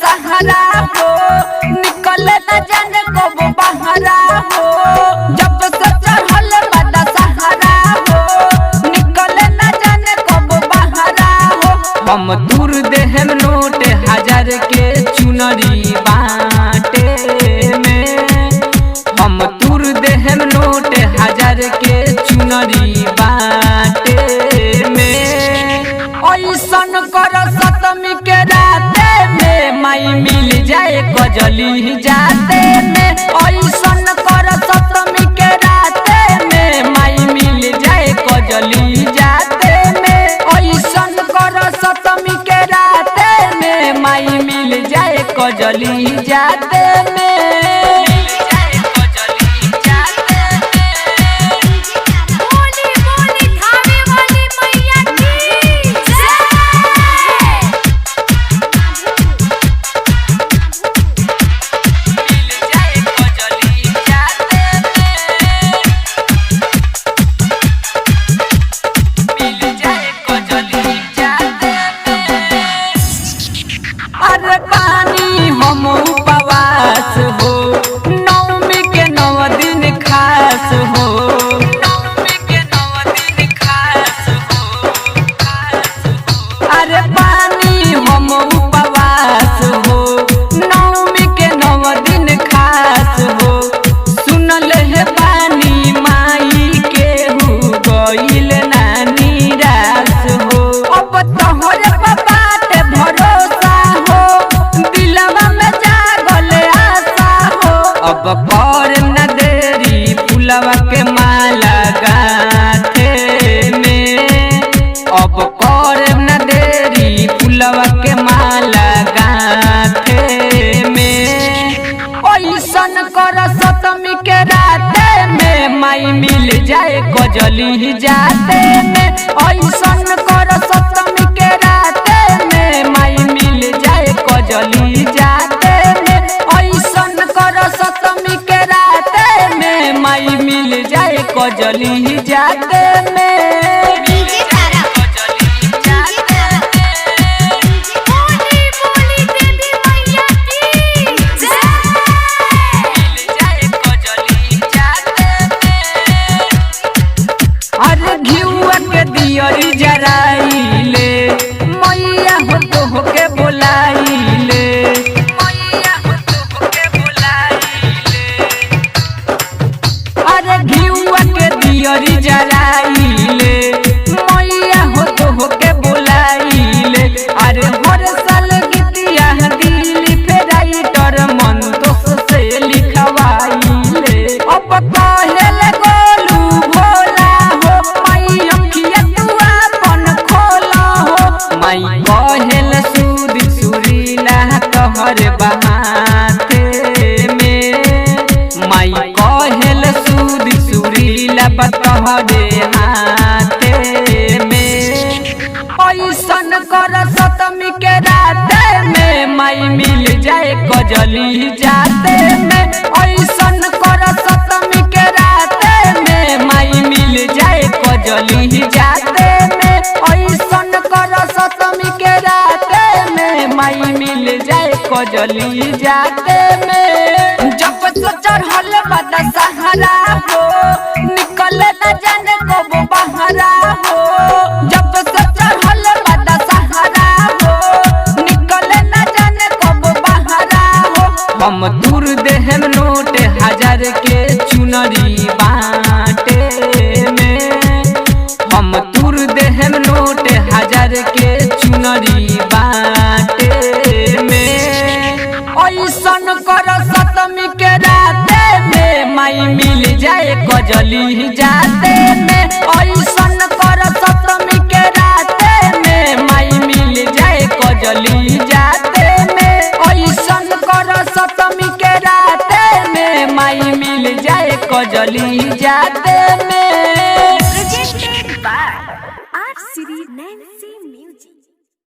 सहारा हो, निकले न जाने कब बहरा हो। जब से चढ़ल बड़ा सहारा हो, निकले न जाने कब बहरा हो। हम दूर देहम नोट 1000 के चुनरी बाटे में, हम दूर देहम नोट 1000 के चुनरी बाटे में। ऐसन कर सतमी के राते में माई मिल जाए कजली जाते में। ऐसन कर सतमी के राते में माई मिल जाए कजली जाते में। ऐसन कर सतमी के राते में माई मिल जाए कजली जाते में। अरे पानी हम उपवास हो, नवमी के 9 दिन खास हो। नवमी के 9 दिन खास हो। अरे पानी हम उपवास हो, नवमी के 9 दिन खास हो। सुनल है पानी माई के हो गइल ना निराश हो। अब तोहरे बाटे भरोसा हो, दिलवा में जागल आशा हो। अब कर न देरी फुलवा के माला गाथे में, अब कर न देरी फुलवा के माला गाथे में। ऐसन कर सतमी के राते में माई मिल जाए कजली जाते में। ऐसन कर सतमी के राते में माई मिल जाए कजली जाते में। ऐसन कर सतमी के राते में माई मिल जाए कजली जाते में। अरे घिउआ के दियरी जराइले, मैया हो तो होके बोलाइले। मैया हो तो होके बोलाइले। अरे घिउआ के दियरी जराइले, मैया हो तो होके बोलाइले। अरे हर साल गीतिया दिली फेराइटर मन दोष से लिखवाइले। अब कहेले गोलू भोला हो, माई अखिया तू अपन खोला हो। माई कहेल सुदी सुरीला तोहर बहाते में, माई कहेल सुदी सुरीला तोहरे हाथे में। ऐसन कर सतमी के राते में माई मिल जाए कजली जाते में। ऐसन कर सतमी के राते में माई मिल जाए कजली जाते में। ऐसन कर सतमी के राते में माई मिल जाए कजली जाते में। जब से चढ़ल बड़ा सहारा हो, निकले न जाने कब बहरा हो। जब से चढ़ल बड़ा सहारा हो, निकले न जाने कब बहरा हो। हम दूर देहम नोट 1000 के चुनरी बाटे में, हम दूर देहम नोट 1000 के चुनरी बाटे में। ऐसन कर सतमी के राते में माई मिल जाए कजली जाते में। ऐसन कर सतमी के राते में माई मिल जाए कजली जाते में। ऐसन कर सतमी के राते में माई मिल जाए कजली जाते में। Presented by R Series Nancy Music।